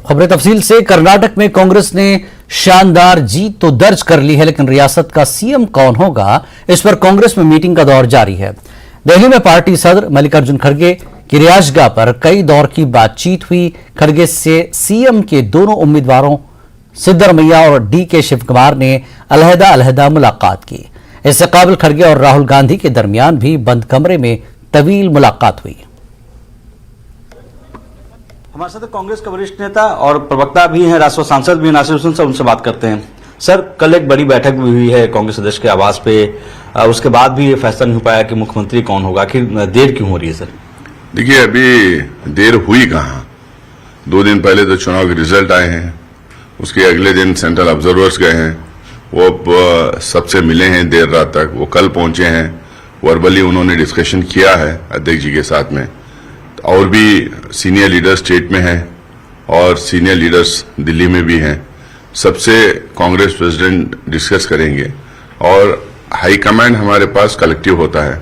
खबरें तफसील से। कर्नाटक में कांग्रेस ने शानदार जीत तो दर्ज कर ली है, लेकिन रियासत का सीएम कौन होगा, इस पर कांग्रेस में मीटिंग का दौर जारी है। दिल्ली में पार्टी सदर मल्लिकार्जुन खड़गे की रिहायशगाह पर कई दौर की बातचीत हुई। खड़गे से सीएम के दोनों उम्मीदवारों सिद्धरमैया और डीके शिवकुमार ने अलहदा अलहदा मुलाकात की। इससे काबिल खड़गे और राहुल गांधी के दरमियान भी बंद कमरे में तवील मुलाकात हुई। हमारे साथ कांग्रेस के वरिष्ठ नेता और प्रवक्ता भी हैं, राज्यसभा सांसद भी हैं, नासिर हुसैन साहब, उनसे बात करते हैं। सर, कल एक बड़ी बैठक भी हुई है कांग्रेस अध्यक्ष के आवास पे, उसके बाद भी ये फैसला नहीं हो पाया कि मुख्यमंत्री कौन होगा। आखिर देर क्यों हो रही है सर? देखिए, अभी देर हुई कहाँ। 2 दिन पहले तो चुनाव के रिजल्ट आए हैं, उसके अगले दिन सेंट्रल ऑब्जर्वर्स गए हैं, वो अब सबसे मिले हैं देर रात तक। वो कल पहुंचे हैं, वर्बली उन्होंने डिस्कशन किया है अध्यक्ष जी के साथ में। और भी सीनियर लीडर्स स्टेट में हैं और सीनियर लीडर्स दिल्ली में भी हैं। सबसे कांग्रेस प्रेसिडेंट डिस्कस करेंगे और हाईकमांड हमारे पास कलेक्टिव होता है।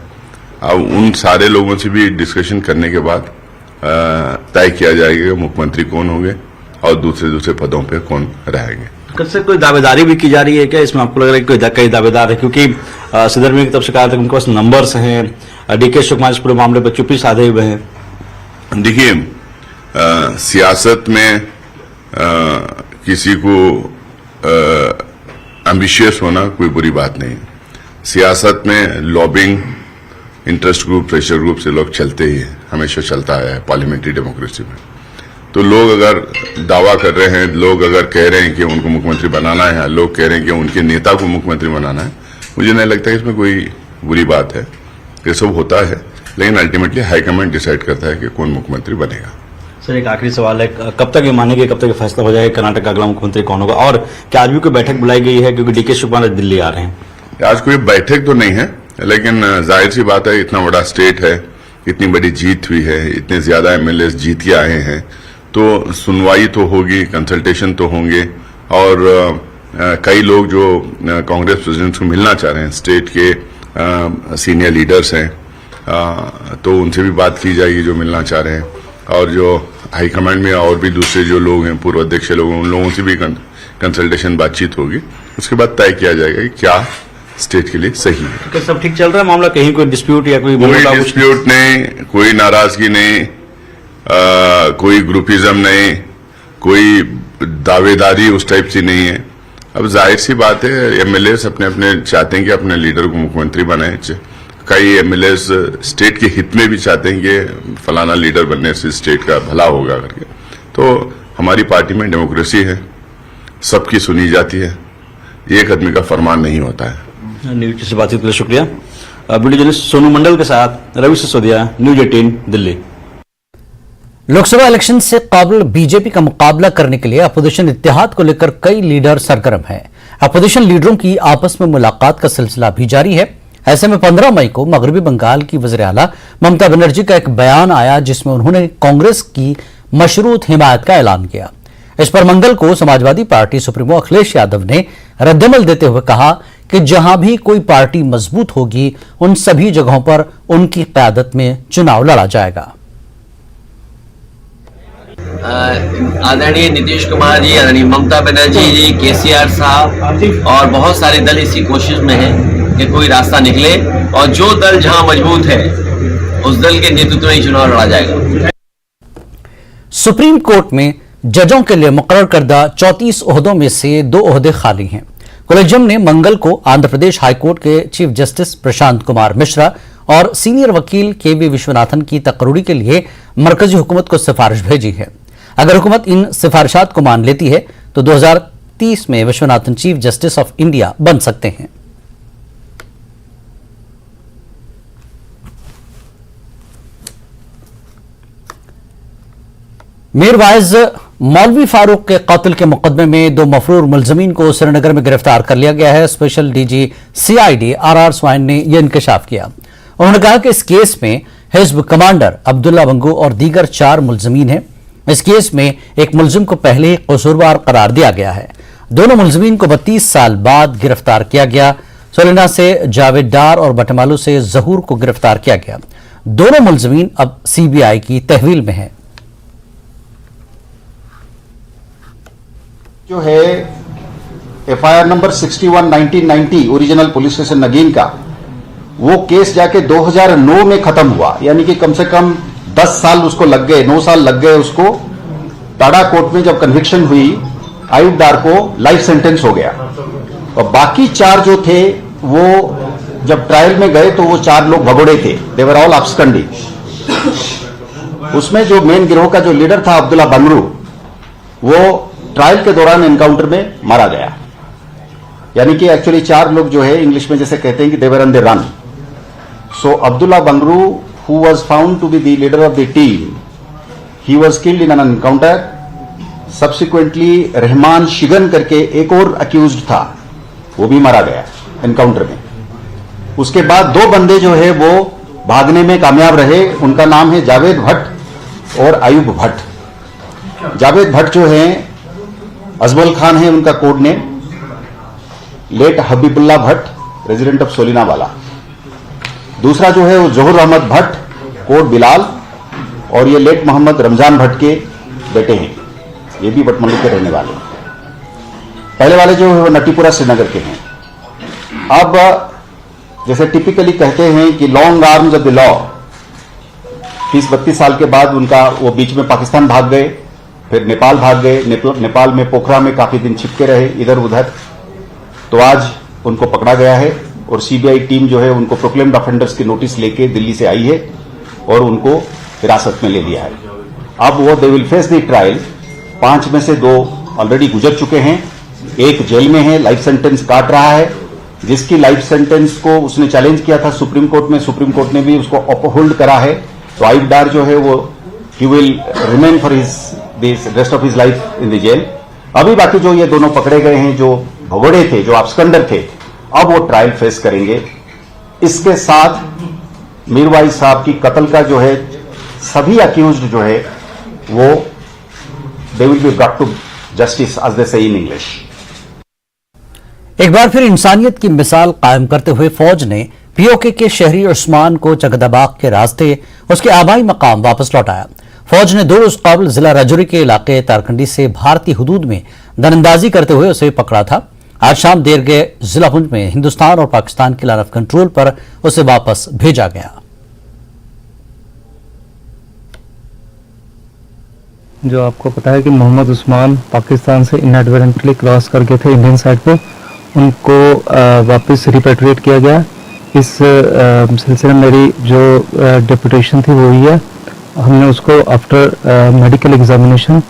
अब उन सारे लोगों से भी डिस्कशन करने के बाद तय किया जाएगा कि मुख्यमंत्री कौन होंगे और दूसरे पदों पे कौन रहेंगे। कैसे कोई दावेदारी भी की जा रही है क्या इसमें? आपको लग रहा है कि कई दावेदार है? क्योंकि सिद्धरमैया की तरफ से कहा था उनके पास नंबर्स हैं, डीके शिवकुमार इस पूरे मामले पर चुप्पी साधे हुए हैं। देखिए, सियासत में किसी को एम्बिशियस होना कोई बुरी बात नहीं। सियासत में lobbying, interest group, pressure group से लोग चलते ही हैं, हमेशा चलता है पार्लियामेंट्री डेमोक्रेसी में। तो लोग अगर दावा कर रहे हैं, लोग अगर कह रहे हैं कि उनको मुख्यमंत्री बनाना है, लोग कह रहे हैं कि उनके नेता को मुख्यमंत्री बनाना है, मुझे नहीं लगता कि इसमें कोई बुरी बात है। ये सब होता है, लेकिन अल्टीमेटली हाईकमांड डिसाइड करता है कि कौन मुख्यमंत्री बनेगा। सर, एक आखिरी सवाल है, कब तक ये मानेंगे, कब तक फैसला हो जाएगा कर्नाटक का अगला मुख्यमंत्री कौन होगा? और क्या आज भी कोई बैठक बुलाई गई है? क्योंकि डीके शिवकुमार दिल्ली आ रहे हैं। आज कोई बैठक तो नहीं है, लेकिन जाहिर सी बात है, इतना बड़ा स्टेट है, इतनी बड़ी जीत हुई है, इतने ज्यादा एमएलए जीत के आए हैं, तो सुनवाई तो होगी, कंसल्टेशन तो होंगे। और कई लोग जो कांग्रेस प्रेसिडेंट को मिलना चाह रहे हैं, स्टेट के सीनियर लीडर्स हैं, तो उनसे भी बात की जाएगी जो मिलना चाह रहे हैं। और जो हाईकमांड में और भी दूसरे जो लोग हैं, पूर्व अध्यक्ष लोग, उन लोगों से भी कंसल्टेशन बातचीत होगी। उसके बाद तय किया जाएगा कि क्या स्टेट के लिए सही है। तो सब ठीक चल रहा है मामला? कहीं कोई डिस्प्यूट या कोई डिस्प्यूट नहीं, कोई नाराजगी नहीं, कोई ग्रुपिज्म नहीं, कोई दावेदारी उस टाइप से नहीं है। अब जाहिर सी बात है, एमएलए अपने अपने चाहते हैं कि अपने लीडर को मुख्यमंत्री बनाए। कई एमएलए स्टेट के हित में भी चाहते हैं कि फलाना लीडर बनने से स्टेट का भला होगा करके। तो हमारी पार्टी में डेमोक्रेसी है, सबकी सुनी जाती है, एक आदमी का फरमान नहीं होता है। न्यूज से बातचीत के लिए शुक्रिया। वीडियो जर्नलिस्ट सोनू मंडल के साथ रवि सिसोदिया, न्यूज 18 दिल्ली। लोकसभा इलेक्शन से काबिल बीजेपी का मुकाबला करने के लिए अपोजिशन इत्तेहाद को लेकर कई लीडर सरगर्म हैं। अपोजिशन लीडरों की आपस में मुलाकात का सिलसिला भी जारी है। ऐसे में 15 मई को मगरबी बंगाल की वज़ीर आला ममता बनर्जी का एक बयान आया, जिसमें उन्होंने कांग्रेस की मशरूत हिमायत का ऐलान किया। इस पर मंगल को समाजवादी पार्टी सुप्रीमो अखिलेश यादव ने रद्दमल देते हुए कहा कि जहां भी कोई पार्टी मजबूत होगी, उन सभी जगहों पर उनकी क़यादत में चुनाव लड़ा जाएगा। आदरणीय नीतीश कुमार जी, आदरणीय ममता बनर्जी जी, केसीआर साहब और बहुत सारे दल इसी कोशिश में हैं कि कोई रास्ता निकले और जो दल जहां मजबूत है उस दल के नेतृत्व में चुनाव लड़ा जाएगा। सुप्रीम कोर्ट में जजों के लिए मुकर्रर करदा 34 ओहदों में से 2 ओहदे खाली हैं। कोलेजियम ने मंगल को आंध्र प्रदेश हाईकोर्ट के चीफ जस्टिस प्रशांत कुमार मिश्रा और सीनियर वकील केवी विश्वनाथन की तकरीरी के लिए मरकजी हुकूमत को सिफारिश भेजी है। अगर हुकूमत इन सिफारिशात को मान लेती है तो 2030 में Viswanathan chief justice of India बन सकते हैं। मीरवाइज मौलवी फारूक के कत्ल के मुकदमे में 2 मफरूर मुलजमीन को श्रीनगर में गिरफ्तार कर लिया गया है। Special DG CID RR swine ने यह इंकशाफ किया। उन्होंने कहा कि इस केस में हिज्ब कमांडर अब्दुल्ला बंगू और दीगर 4 मुलजमीन हैं। इस केस में एक मुलजिम को पहले ही कसूरवार करार दिया गया है। दोनों मुलजमीन को 32 साल बाद गिरफ्तार किया गया। सोलिना से जावेद डार और बटमालू से जहूर को गिरफ्तार किया गया। दोनों मुलजमीन अब सीबीआई की तहवील में हैं। जो है FIR number 61 1990 original police station Nigeen का, वो केस जाके 2009 में खत्म हुआ, यानी कि कम से कम 10 साल उसको लग गए, 9 साल लग गए उसको। टाडा कोर्ट में जब कन्विक्शन हुई, आयुब डार को लाइफ सेंटेंस हो गया, और बाकी 4 जो थे वो जब ट्रायल में गए तो वो 4 लोग भगोड़े थे, दे वर ऑल अब्सकंडिंग। उसमें जो मेन गिरोह का जो लीडर था अब्दुल्ला बंगरू, वो ट्रायल के दौरान एनकाउंटर में मारा गया। यानी कि एक्चुअली 4 लोग जो है इंग्लिश में जैसे कहते हैं कि they were on the run. So Abdullah Bangroo, who was found to be the leader of the team, he was killed in an encounter. Subsequently Rehman Shigan करके एक और अक्यूज्ड था, वो भी मारा गया एनकाउंटर में। उसके बाद 2 बंदे जो है वो भागने में कामयाब रहे, उनका नाम है जावेद भट्ट और आयुब भट्ट। जावेद भट्ट जो है अजमल खान है उनका code name, late Habibullah Bhat resident of Solina वाला। दूसरा जो है वो जोहर अहमद भट्ट कोड बिलाल, और ये लेट मोहम्मद रमजान भट्ट के बेटे हैं, ये भी बटमलू के रहने वाले। पहले वाले जो है वो नटीपुरा श्रीनगर के हैं। अब जैसे टिपिकली कहते हैं कि long arms of the law, 30-32 साल के बाद उनका वो बीच में पाकिस्तान भाग गए, फिर नेपाल भाग गए, नेपाल में पोखरा में काफी दिन छिपके रहे इधर उधर। तो आज उनको पकड़ा गया है और सीबीआई टीम जो है उनको प्रोक्लेम्ड ऑफेंडर्स की नोटिस लेके दिल्ली से आई है और उनको हिरासत में ले लिया है। अब वो they will face the trial. 5 में से 2 ऑलरेडी गुजर चुके हैं, एक जेल में है, लाइफ सेंटेंस काट रहा है, जिसकी लाइफ सेंटेंस को उसने चैलेंज किया था सुप्रीम कोर्ट में, सुप्रीम कोर्ट ने भी उसको अपहोल्ड करा है। तो आयुब डार जो है वो ही will remain for his rest of his life in the jail. अभी बाकी जो ये दोनों पकड़े गए हैं, जो भगोड़े थे, जो अब्सकंडर थे, अब वो ट्रायल फेस करेंगे। इसके साथ मीरवाइज साहब की कत्ल का जो है सभी अक्यूज्ड जो है वो they will be brought to justice as they say in English. एक बार फिर इंसानियत की मिसाल कायम करते हुए फौज ने पीओके के शहरी उस्मान को जगदाबाग के रास्ते उसके आबाई मकाम वापस लौटाया। फौज ने 2 रोज कबल जिला राजौरी के इलाके तारकंडी से भारतीय हुदूद में दरअंदाजी करते हुए उसे पकड़ा था। आज शाम देर गए जिला पुंछ में हिंदुस्तान और पाकिस्तान की लाइन ऑफ कंट्रोल पर उसे वापस भेजा गया। जो आपको पता है कि मोहम्मद उस्मान पाकिस्तान से इनएडवर्टेंटली क्रॉस कर गए थे इंडियन साइड पे, उनको वापस रिपेट्रिएट किया गया। इस सिलसिले में मेरी जो डिप्यूटेशन थी वो ही है, हमने उसको after medical examination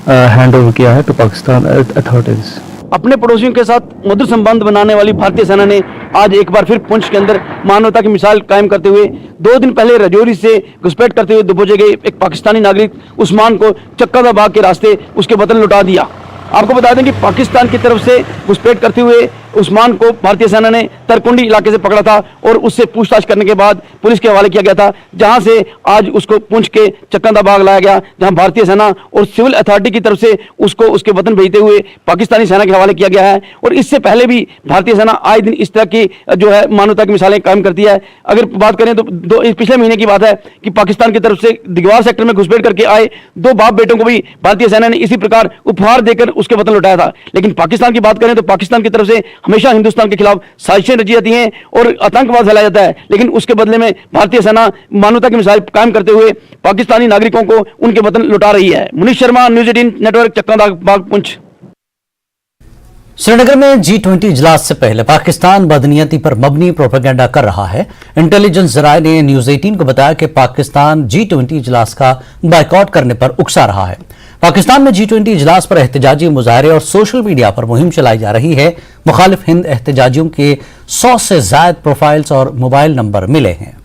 hand over किया है टू पाकिस्तान अथॉरिटीज। अपने पड़ोसियों के साथ मधुर संबंध बनाने वाली भारतीय सेना ने आज एक बार फिर पुंछ के अंदर मानवता की मिसाल कायम करते हुए 2 दिन पहले राजौरी से घुसपैठ करते हुए दबोचे गए एक पाकिस्तानी नागरिक उस्मान को चक्कादाबाग के रास्ते उसके वतन लौटा दिया। आपको बता दें कि पाकिस्तान की तरफ से घुसपैठ करते हुए उस्मान को भारतीय सेना ने तरकुंडी इलाके से पकड़ा था और उससे पूछताछ करने के बाद पुलिस के हवाले किया गया था, जहां से आज उसको पुंछ के चक्कादाबाग लाया गया, जहां भारतीय सेना और सिविल अथॉरिटी की तरफ से उसको उसके वतन भेजते हुए पाकिस्तानी सेना के हवाले किया गया है। और इससे पहले भी भारतीय सेना आए दिन इस तरह की जो है मानवता की मिसालें कायम करती है। अगर बात करें तो पिछले महीने की बात है कि पाकिस्तान की तरफ से दिगवार सेक्टर में घुसपैठ करके आए 2 बाप बेटों को भी भारतीय सेना ने इसी प्रकार उपहार देकर उसके वतन लौटाया था। लेकिन पाकिस्तान की बात करें तो पाकिस्तान की तरफ से हमेशा हिंदुस्तान के खिलाफ साजिशें रची जाती हैं और आतंकवाद फैलाया जाता है, लेकिन उसके बदले में भारतीय सेना मानवता की मिसाल कायम करते हुए पाकिस्तानी नागरिकों को उनके वतन लौटा रही है। Munish Sharma, news 18 network, Chakkadabagh, Poonch. श्रीनगर में G20 इजलास से पहले पाकिस्तान बदनीयती पर मबनी प्रोपेगेंडा कर रहा है। इंटेलिजेंस जराये ने न्यूज़ 18 को बताया कि पाकिस्तान G20 इजलास का बायकॉट करने पर उकसा रहा है। पाकिस्तान में G20 इजलास पर एहतजाजी मुजाहरे और सोशल मीडिया पर मुहिम चलाई जा रही है। मुखालिफ हिंद एहतजाजियों के 100 से ज्यादा प्रोफाइल्स और मोबाइल नंबर मिले हैं।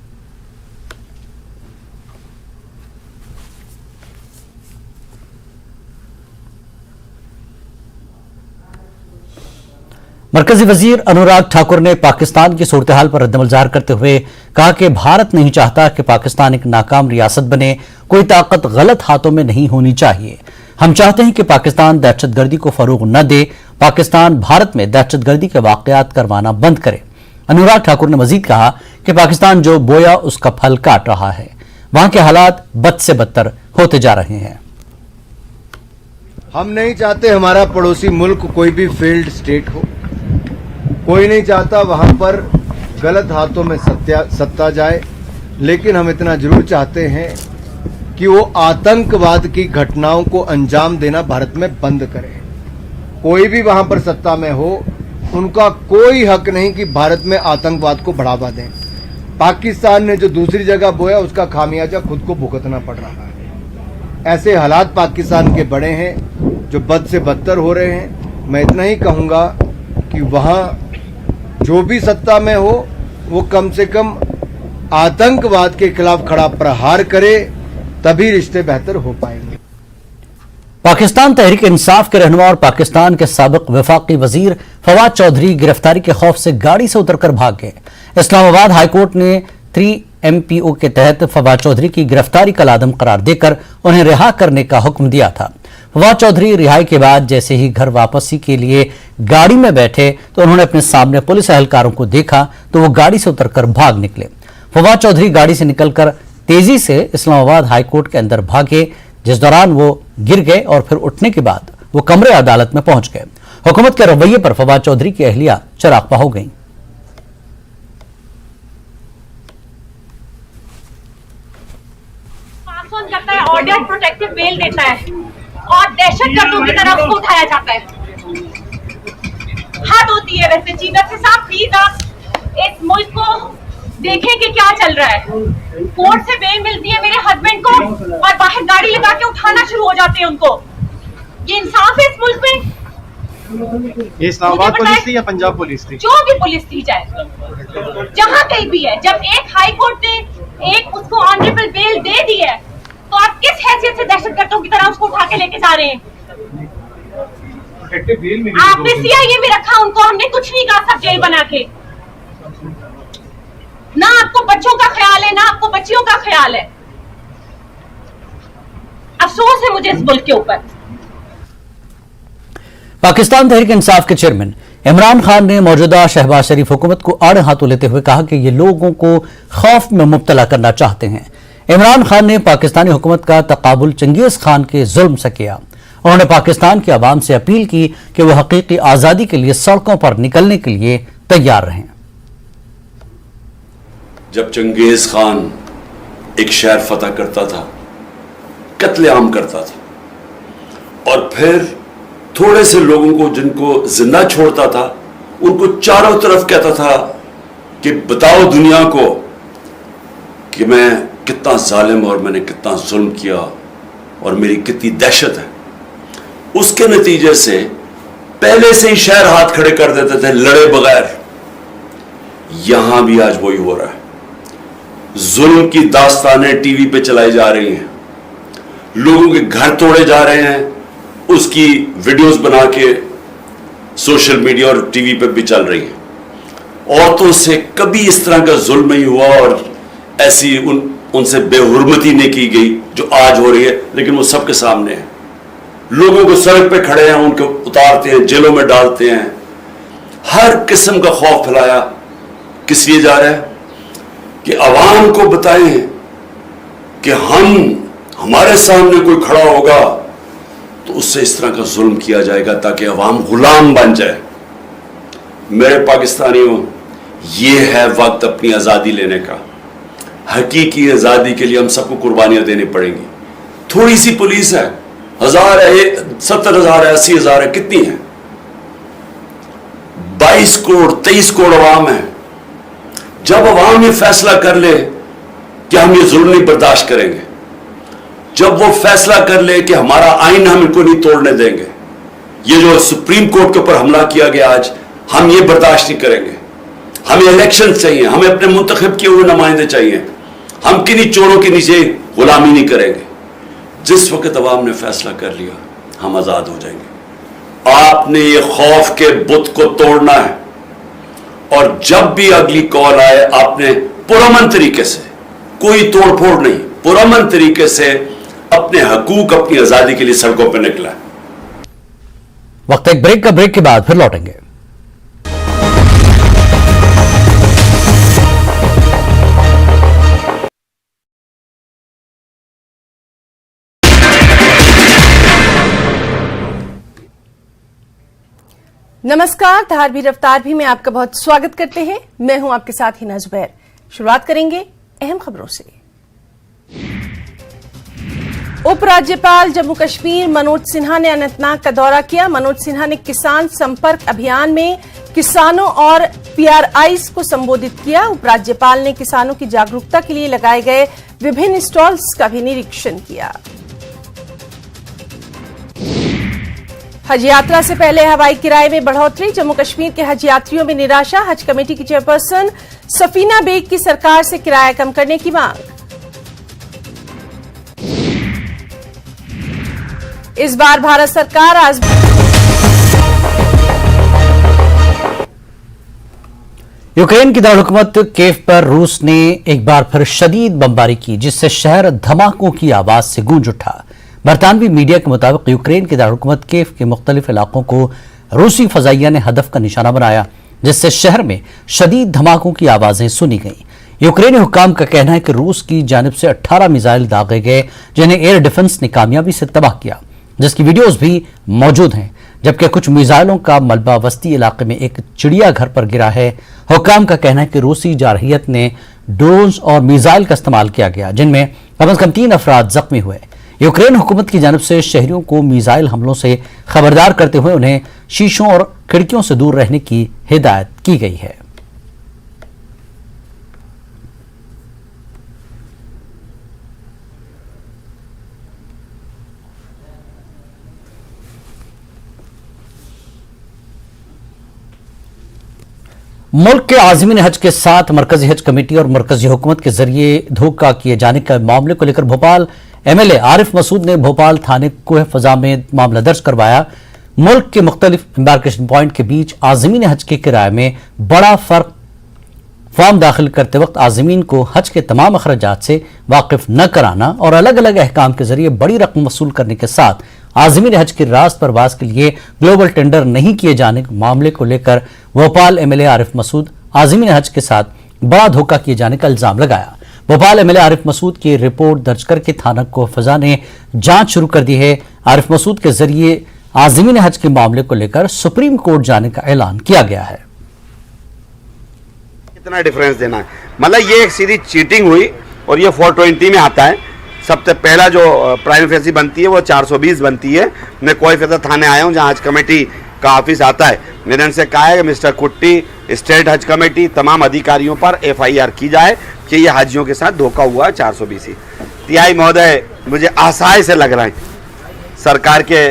मरकजी वजीर अनुराग ठाकुर ने पाकिस्तान की सूरत-ए-हाल पर रद्दमल ज़ाहिर करते हुए कहा कि भारत नहीं चाहता कि पाकिस्तान एक नाकाम रियासत बने। कोई ताकत गलत हाथों में नहीं होनी चाहिए। हम चाहते हैं कि पाकिस्तान दहशतगर्दी को फरोग न दे। पाकिस्तान भारत में दहशतगर्दी के वाकयात करवाना बंद करे। अनुराग ठाकुर ने मजीद कहा कि पाकिस्तान जो बोया उसका फल काट रहा है। वहां के हालात बद से बदतर होते जा रहे हैं। हम नहीं चाहते हमारा पड़ोसी मुल्क कोई भी फेल्ड स्टेट हो। कोई नहीं चाहता वहां पर गलत हाथों में सत्ता जाए, लेकिन हम इतना जरूर चाहते हैं कि वो आतंकवाद की घटनाओं को अंजाम देना भारत में बंद करें। कोई भी वहां पर सत्ता में हो, उनका कोई हक नहीं कि भारत में आतंकवाद को बढ़ावा दें। पाकिस्तान ने जो दूसरी जगह बोया, उसका खामियाजा खुद को भुगतना पड़ रहा है। ऐसे हालात पाकिस्तान के बड़े हैं जो बद से बदतर हो रहे हैं। मैं इतना ही कहूंगा कि वहां जो भी सत्ता में हो, वो कम से कम आतंकवाद के खिलाफ खड़ा प्रहार करे, तभी रिश्ते बेहतर हो पाएंगे। पाकिस्तान तहरीक इंसाफ के रहनुमा और पाकिस्तान के साबिक वफाकी वजीर फवाद चौधरी गिरफ्तारी के खौफ से गाड़ी से उतरकर भाग गए। इस्लामाबाद हाईकोर्ट ने 3MPO के तहत फवाद चौधरी की गिरफ्तारी का लादम करार देकर उन्हें रिहा करने का हुक्म दिया था। फवाद चौधरी रिहाई के बाद जैसे ही घर वापसी के लिए गाड़ी में बैठे तो उन्होंने अपने सामने पुलिस एहलकारों को देखा तो वो गाड़ी से उतरकर भाग निकले। फवाद चौधरी गाड़ी से निकलकर तेजी से इस्लामाबाद हाईकोर्ट के अंदर भागे, जिस दौरान वो गिर गए और फिर उठने के बाद वो कमरे अदालत में पहुंच गए। हुकूमत के रवैये पर फवाद चौधरी की अहलिया चरागपा हो गई। करता है, ऑर्डर प्रोटेक्टिव बेल देता है और दहशतगर्दों की तरफ उसको उठाया जाता है। हद होती है वैसे। जीनत से साहब प्लीज आप इस मुल्क को देखें कि क्या चल रहा है। कोर्ट से बेल मिलती है मेरे हस्बैंड को और बाहर गाड़ी लगा के उठाना शुरू हो जाते हैं उनको। ये इंसाफ है इस मुल्क में? ये इस्लामाबाद पुलिस थी या पंजाब पुलिस थी? जो भी पुलिस थी, चाहे जहां कहीं भी है, जब एक हाई कोर्ट ने एक उसको ऑनरेबल बेल दे दी है तो आप किस हैसियत से दहशतगर्दों की तरह उसको उठा के लेके जा रहे हैं? आपने CIA में रखा उनको, हमने कुछ नहीं कहा, सब जेल बना के। ना आपको बच्चों का ख्याल है, ना आपको बच्चियों का ख्याल है। अफसोस है मुझे इस मुल्क के ऊपर। पाकिस्तान तहरीक इंसाफ के चेयरमैन इमरान खान ने मौजूदा शहबाज शरीफ हुकूमत को आड़े हाथों लेते हुए कहा कि ये लोगों को खौफ में मुब्तला करना चाहते हैं। इमरान खान ने पाकिस्तानी हुकूमत का तकाबुल चंगेज खान के जुल्म से किया। उन्होंने पाकिस्तान की आवाम से अपील की कि वह हकीकी आजादी के लिए सड़कों पर निकलने के लिए तैयार रहें। जब चंगेज खान एक शहर फतह करता था, कत्लेआम करता था और फिर थोड़े से लोगों को जिनको जिंदा छोड़ता था, उनको चारों तरफ कहता था कि बताओ दुनिया को कि मैं कितना जालिम और मैंने कितना जुल्म किया और मेरी कितनी दहशत है। उसके नतीजे से पहले से ही शहर हाथ खड़े कर देते थे लड़े बगैर। यहां भी आज वही हो रहा है। जुल्म की दास्तानें टीवी पे चलाई जा रही हैं, लोगों के घर तोड़े जा रहे हैं, उसकी वीडियोस बना के सोशल मीडिया और टीवी पे भी चल रही हैं। औरतों से कभी इस तरह का जुल्म नहीं हुआ और ऐसी उनसे बेहुरमती नहीं की गई जो आज हो रही है, लेकिन वो सबके सामने है। लोगों को सड़क पे खड़े हैं, उनको उतारते हैं, जेलों में डालते हैं। हर किस्म का खौफ फैलाया किस लिए जा रहा है कि अवाम को बताएं कि हमारे सामने कोई खड़ा होगा तो उससे इस तरह का जुल्म किया जाएगा ताकि अवाम गुलाम बन जाए। मेरे पाकिस्तानियों, ये है वक्त अपनी आज़ादी लेने का। हकीकी आज़ादी के लिए हम सबको कुर्बानियां देनी पड़ेंगी। थोड़ी सी पुलिस है, 1000 है, 70,000 है, 80,000 है, कितनी है? 22 करोड़ 23 करोड़ अवाम है। जब अवाम ये फैसला कर ले कि हम ये जुल्म नहीं बर्दाश्त करेंगे, जब वो फैसला कर ले कि हमारा आइन हम इनको नहीं तोड़ने देंगे, ये जो सुप्रीम कोर्ट के ऊपर हमला किया गया आज, हम ये बर्दाश्त नहीं करेंगे। हमें इलेक्शन चाहिए, हमें अपने मुंतखब किए हुए नुमाइंदे चाहिए। हम किन्हीं चोरों के नीचे गुलामी नहीं करेंगे। जिस वक्त अवाम ने फैसला कर लिया, हम आजाद हो जाएंगे। आपने ये खौफ के बुत को तोड़ना है और जब भी अगली कॉल आए, आपने पुरअमन तरीके से, कोई तोड़फोड़ नहीं, पुरअमन तरीके से अपने हकूक, अपनी आजादी के लिए सड़कों पर निकला है। वक्त एक ब्रेक का, ब्रेक के बाद फिर लौटेंगे। नमस्कार, धार भी रफ्तार भी में आपका बहुत स्वागत करते हैं। मैं हूं आपके साथ हिना जुबैर। शुरुआत करेंगे अहम खबरों से। उपराज्यपाल जम्मू कश्मीर मनोज सिन्हा ने अनंतनाग का दौरा किया। मनोज सिन्हा ने किसान संपर्क अभियान में किसानों और पीआरआईज को संबोधित किया। उपराज्यपाल ने किसानों की जागरूकता के लिए लगाए गए विभिन्न स्टॉल्स का भी निरीक्षण किया। हज यात्रा से पहले हवाई किराए में बढ़ोतरी। जम्मू कश्मीर के हज यात्रियों में निराशा। हज कमेटी की चेयरपर्सन सफीना बेग की सरकार से किराया कम करने की मांग। इस बार भारत सरकार आज यूक्रेन की दारकूमत कीव पर रूस ने एक बार फिर शदीद बमबारी की, जिससे शहर धमाकों की आवाज से गूंज उठा। बरतानवी मीडिया के मुताबिक यूक्रेन की दारकूमत कीव के मुख्तलिफ इलाकों को रूसी फजाइया ने हदफ का निशाना बनाया, जिससे शहर में शदीद धमाकों की आवाजें सुनी गईं। यूक्रेनी हुक्काम का कहना है कि रूस की जानिब से 18 मिसाइल दागे गए, जिन्हें एयर डिफेंस ने कामयाबी से तबाह किया, जिसकी वीडियोज भी मौजूद हैं, जबकि कुछ मिसाइलों का मलबा वस्ती इलाके में एक चिड़ियाघर पर गिरा है। हुक्काम का कहना है कि रूसी जारहियत ने ड्रोन्स और मिसाइल का इस्तेमाल किया गया, जिनमें कम से कम 3 अफराद जख्मी हुए। यूक्रेन हुकूमत की जानिब से शहरियों को मिसाइल हमलों से खबरदार करते हुए उन्हें शीशों और खिड़कियों से दूर रहने की हिदायत की गई है। मुल्क के आज़मीन हज के साथ मरकजी हज कमेटी और मरकजी हुकूमत के जरिए धोखा किए जाने के मामले को लेकर भोपाल एमएलए आरिफ मसूद ने भोपाल थाने कोह फजा में मामला दर्ज करवाया। मुल्क के मुख्तलिफ एम्बार्केशन पॉइंट के बीच आज़मीन हज के किराए में बड़ा फर्क। फॉर्म दाखिल करते वक्त आज़मीन को हज के तमाम अखराजात से वाकिफ न कराना और अलग अलग अहकाम के जरिए बड़ी रकम वसूल करने के साथ आज़मीन हज की रास्त परवाज के लिए ग्लोबल टेंडर नहीं किए जाने के मामले को लेकर भोपाल एमएलए आरिफ मसूद आज़मीन हज के साथ बड़ा धोखा किए जाने का इल्जाम लगाया। भोपाल एमएलए आरिफ मसूद की रिपोर्ट दर्ज करके थाना कोह फजा ने जांच शुरू कर दी है। आरिफ मसूद के जरिए आज़मीन हज के मामले को लेकर सुप्रीम कोर्ट जाने का ऐलान किया गया है। कितना डिफरेंस देना है, मतलब ये एक सीधी चीटिंग हुई और ये 420 में आता है। सबसे पहला जो प्राइम फेसी बनती है वो 420 बनती है। मैं कोई फैसला थाने आया हूँ जहाँ हज कमेटी का ऑफिस आता है। मैंने उनसे कहा है कि मिस्टर कुट्टी, स्टेट हज कमेटी, तमाम अधिकारियों पर FIR की जाए कि ये हाजियों के साथ धोखा हुआ है 420 ही। तिहाई महोदय मुझे आशाएं से लग रहा है सरकार के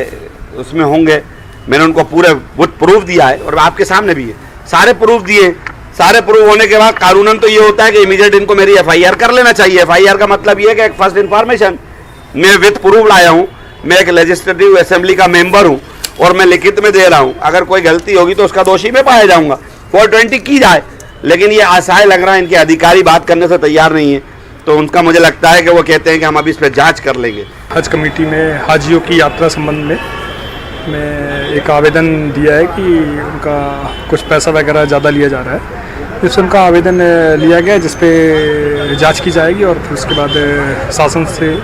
उसमें होंगे। मैंने उनको पूरे प्रूफ दिया है और आपके सामने भी है, सारे प्रूफ दिए। सारे प्रूफ होने के बाद कानूनन तो ये होता है कि इमीडिएट इनको मेरी FIR कर लेना चाहिए। FIR का मतलब ये है कि एक फर्स्ट इन्फॉर्मेशन मैं विद प्रूफ लाया हूँ। मैं एक लेजिस्लेटिव असेंबली का मेंबर हूँ और मैं लिखित में दे रहा हूँ। अगर कोई गलती होगी तो उसका दोषी मैं पाया जाऊँगा। 420 की जाए, लेकिन ये आशाएं लग रहा है इनके अधिकारी बात करने से तैयार नहीं है। तो उनका मुझे लगता है कि वो कहते हैं कि हम अभी इस पर जाँच कर लेंगे। हज कमेटी में हाजियों की यात्रा संबंध में मैं एक आवेदन दिया है कि उनका कुछ पैसा वगैरह ज़्यादा लिया जा रहा है। इससे उनका आवेदन लिया गया जिस पे जांच की जाएगी और फिर उसके बाद शासन से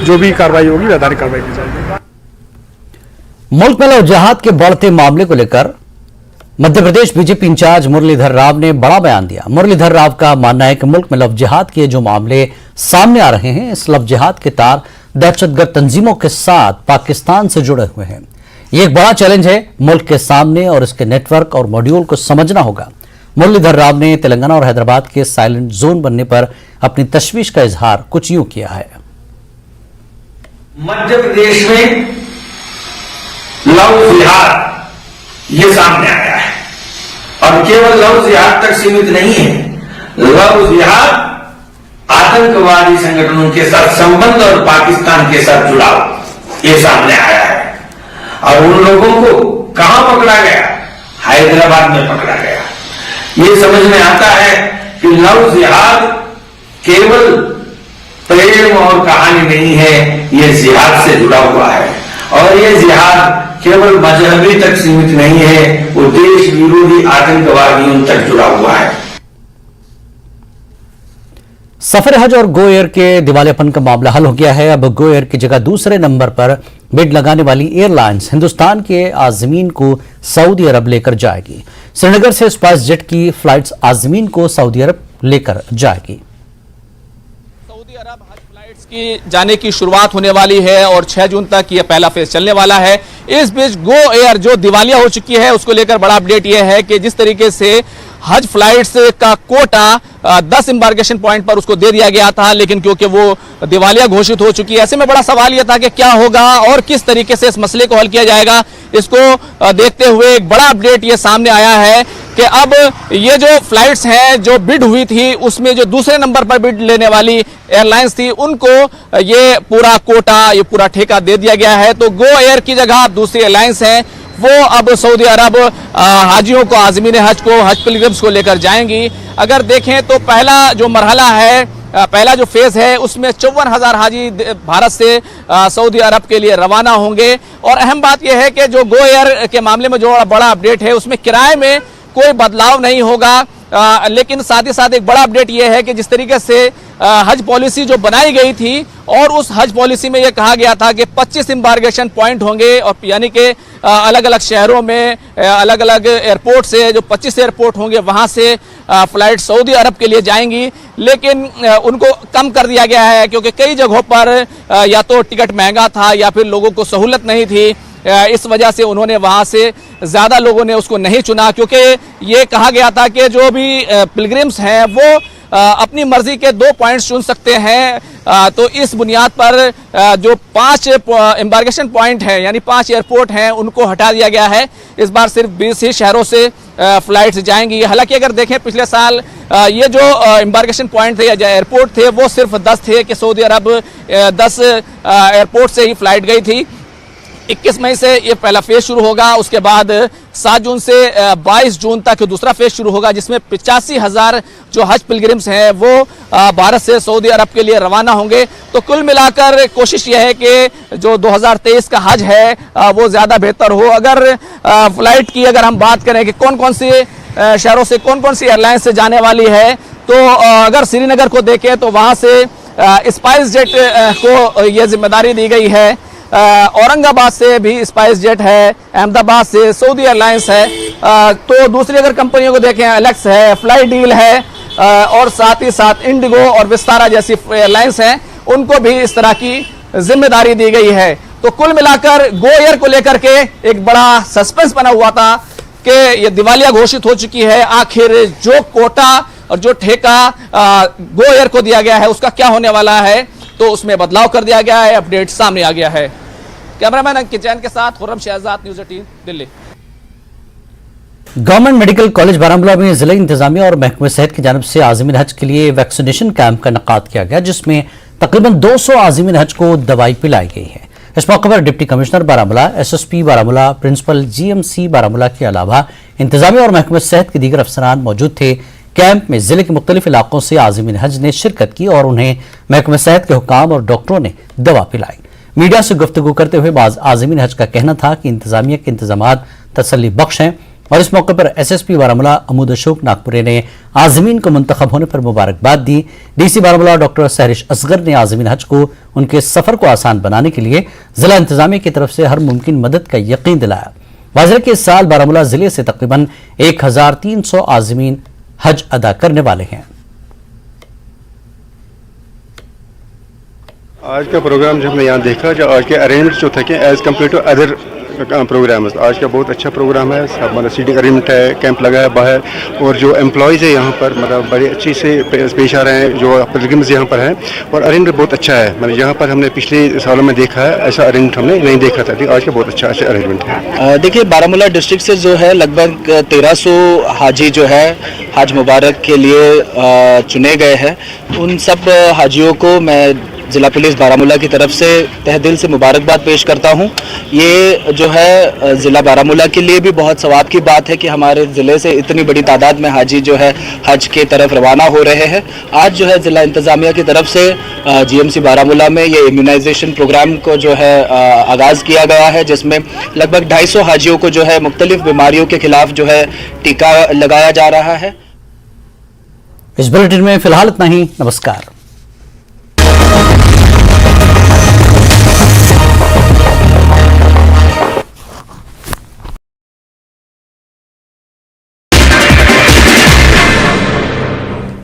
जो भी कार्रवाई होगी वैधानिक कार्रवाई की जाएगी। मुल्क में लव जिहाद के बढ़ते मामले को लेकर मध्य प्रदेश बीजेपी इंचार्ज मुरलीधर राव ने बड़ा बयान दिया। मुरलीधर राव का मानना है कि मुल्क में लव जिहाद के जो मामले सामने आ रहे हैं, इस लव जिहाद के तार दहशतगर्द तंजीमों के साथ पाकिस्तान से जुड़े हुए हैं। ये एक बड़ा चैलेंज है मुल्क के सामने और इसके नेटवर्क और मॉड्यूल को समझना होगा। मुरलीधर राव ने तेलंगाना और हैदराबाद के साइलेंट जोन बनने पर अपनी तशवीश का इजहार कुछ यूं किया है। मध्य प्रदेश में लव जिहाद ये सामने आया है और केवल लव जिहाद तक सीमित नहीं है। लव जिहाद आतंकवादी संगठनों के साथ संबंध और पाकिस्तान के साथ जुड़ाव ये सामने आया है। और उन लोगों को कहां पकड़ा गया? हैदराबाद में पकड़ा गया। ये समझ में आता है कि लव जिहाद केवल प्रेम और कहानी नहीं है, ये जिहाद से जुड़ा हुआ है। और ये जिहाद केवल मजहबी तक सीमित नहीं है, वो देश विरोधी आतंकवादियों तक जुड़ा हुआ है। सफर हज और गो एयर के दिवालियापन का मामला हल हो गया है। अब गो एयर की जगह दूसरे नंबर पर बिड लगाने वाली एयरलाइंस हिंदुस्तान के आज़मीन को सऊदी अरब लेकर जाएगी। श्रीनगर से स्पाइस जेट की फ्लाइट्स आज़मीन को सऊदी अरब लेकर जाएगी। सऊदी अरब हज फ्लाइट्स की जाने की शुरुआत होने वाली है और 6 जून तक यह पहला फेज चलने वाला है। इस बीच गो एयर जो दिवालिया हो चुकी है उसको लेकर बड़ा अपडेट यह है कि जिस तरीके से हज फ्लाइट्स का कोटा 10 एम्बार्केशन पॉइंट पर उसको दे दिया गया था, लेकिन क्योंकि वो दिवालिया घोषित हो चुकी है, ऐसे में बड़ा सवाल यह था कि क्या होगा और किस तरीके से इस मसले को हल किया जाएगा। इसको देखते हुए एक बड़ा अपडेट ये सामने आया है कि अब ये जो फ्लाइट्स हैं जो बिड हुई थी उसमें जो दूसरे नंबर पर बिड लेने वाली एयरलाइंस थी उनको ये पूरा कोटा, ये पूरा ठेका दे दिया गया है। तो गो एयर की जगह दूसरी एयरलाइंस हैं वो अब सऊदी अरब हाजियों को, आज़मीन हज को, हज पिलग्रिम्स को लेकर जाएंगी। अगर देखें तो पहला जो मरहला है, पहला जो फेज है उसमें 54,000 हाजी भारत से सऊदी अरब के लिए रवाना होंगे। और अहम बात यह है कि जो गो एयर के मामले में जो बड़ा अपडेट है उसमें किराए में कोई बदलाव नहीं होगा, लेकिन साथ ही साथ एक बड़ा अपडेट यह है कि जिस तरीके से हज पॉलिसी जो बनाई गई थी और उस हज पॉलिसी में यह कहा गया था कि 25 एम्बार्केशन पॉइंट होंगे और यानी कि अलग अलग शहरों में अलग अलग एयरपोर्ट से जो 25 एयरपोर्ट होंगे वहां से फ्लाइट सऊदी अरब के लिए जाएंगी, लेकिन उनको कम कर दिया गया है क्योंकि कई जगहों पर या तो टिकट महंगा था या फिर लोगों को सहूलत नहीं थी। इस वजह से उन्होंने वहां से ज्यादा लोगों ने उसको नहीं चुना, क्योंकि ये कहा गया था कि जो भी पिलग्रिम्स हैं वो अपनी मर्जी के 2 पॉइंट्स चुन सकते हैं। तो इस बुनियाद पर जो 5 एम्बार्केशन पॉइंट हैं यानी 5 एयरपोर्ट हैं उनको हटा दिया गया है। इस बार सिर्फ 20 ही शहरों से फ्लाइट्स जाएंगी। हालांकि अगर देखें पिछले साल ये जो एम्बार्केशन पॉइंट थे या एयरपोर्ट थे वो सिर्फ 10 थे कि सऊदी अरब 10 एयरपोर्ट से ही फ्लाइट गई थी। 21 मई से ये पहला फेज शुरू होगा, उसके बाद 7 जून से 22 जून तक दूसरा फेज शुरू होगा जिसमें 85,000 जो हज पिलग्रिम्स हैं वो भारत से सऊदी अरब के लिए रवाना होंगे। तो कुल मिलाकर कोशिश ये है कि जो 2023 का हज है वो ज़्यादा बेहतर हो। अगर फ्लाइट की अगर हम बात करें कि कौन कौन सी शहरों से कौन कौन सी एयरलाइंस से जाने वाली है, तो अगर श्रीनगर को देखें तो वहाँ से स्पाइस जेट को ये जिम्मेदारी दी गई है। औरंगाबाद से भी स्पाइस जेट है, अहमदाबाद से सऊदी एयरलाइंस है। तो दूसरी अगर कंपनियों को देखें एलेक्स है, फ्लाई डील है और साथ ही साथ इंडिगो और विस्तारा जैसी एयरलाइंस हैं, उनको भी इस तरह की जिम्मेदारी दी गई है। तो कुल मिलाकर गो एयर को लेकर के एक बड़ा सस्पेंस बना हुआ था कि ये दिवालिया घोषित हो चुकी है। आखिर जो कोटा और जो ठेका गो एयर को दिया गया है उसका क्या होने वाला है, तो उसमें बदलाव कर दिया गया है। अपडेट सामने आ गया है। कैमरामैन अंकित जैन के साथ Khurram Shahzad, news 18 Delhi. Government medical college Baramulla में जिला इंतजामिया और महकमे सेहत की जानिब से आज़मीन हज के लिए वैक्सीनेशन कैंप का इनेकाद किया गया, जिसमें तकरीबन 200 आज़मीन हज को दवाई पिलाई गई है। इस मौके पर डिप्टी कमिश्नर बारामूला, SSP बारामूला, प्रिंसिपल GMC बारामूला के अलावा इंतजामिया और महकमे सेहत के दीगर अफसरान मौजूद थे। कैंप में जिले के मुख्तलिफ इलाकों से आज़मीन हज ने शिरकत की और उन्हें महकमे सेहत के हुकाम और डॉक्टरों ने दवा पिलाई। मीडिया से गुफ्तगू करते हुए आज़मीन हज का कहना था कि इंतजामिया के इंतजामात तसल्ली बख्श हैं और इस मौके पर SSP बारामूला अमूद अशोक नागपुरे ने आज़मीन को मुंतखब होने पर मुबारकबाद दी। DC बारामूला डॉक्टर सहरिश असगर ने आज़मीन हज को उनके सफर को आसान बनाने के लिए जिला इंतजामिया की तरफ से हर मुमकिन मदद का यकीन दिलाया। वाज़ेह के इस साल बारामूला जिले से तकरीबन 1300 आज़मीन हज अदा करने वाले हैं। आज का प्रोग्राम जो हमने यहाँ देखा, जो आज के अरेंजमेंट जो थे कि as compare to other programs, आज का बहुत अच्छा प्रोग्राम है। सब मतलब सीटिंग अरेंजमेंट है, कैंप लगा है बाहर, और जो एम्प्लॉयज़ है यहाँ पर मतलब बड़ी अच्छी से पेश आ रहे हैं, जो पिलग्रिम्स यहाँ पर हैं, और अरेंजमेंट बहुत अच्छा है। मतलब यहाँ पर हमने पिछले सालों में देखा है, ऐसा अरेंजमेंट हमने नहीं देखा था। आज का बहुत अच्छा अरेंजमेंट है। देखिए, बारामूला डिस्ट्रिक्ट से जो है लगभग 1300 हाजी जो है हज मुबारक के लिए चुने गए हैं। उन सब हाजियों को मैं ज़िला पुलिस बारामूला की तरफ से तहे दिल से मुबारकबाद पेश करता हूं। ये जो है ज़िला बारामूला के लिए भी बहुत सवाब की बात है कि हमारे ज़िले से इतनी बड़ी तादाद में हाजी जो है हज के तरफ रवाना हो रहे हैं। आज जो है ज़िला इंतज़ामिया की तरफ से GMC बारामूला में ये इम्यूनाइजेशन प्रोग्राम को जो है आगाज़ किया गया है, जिसमें लगभग 250 हाजियों को जो है मुख्तलिफ बीमारियों के खिलाफ जो है टीका लगाया जा रहा है। इस बुलेटिन में फिलहाल इतना ही। नमस्कार। है।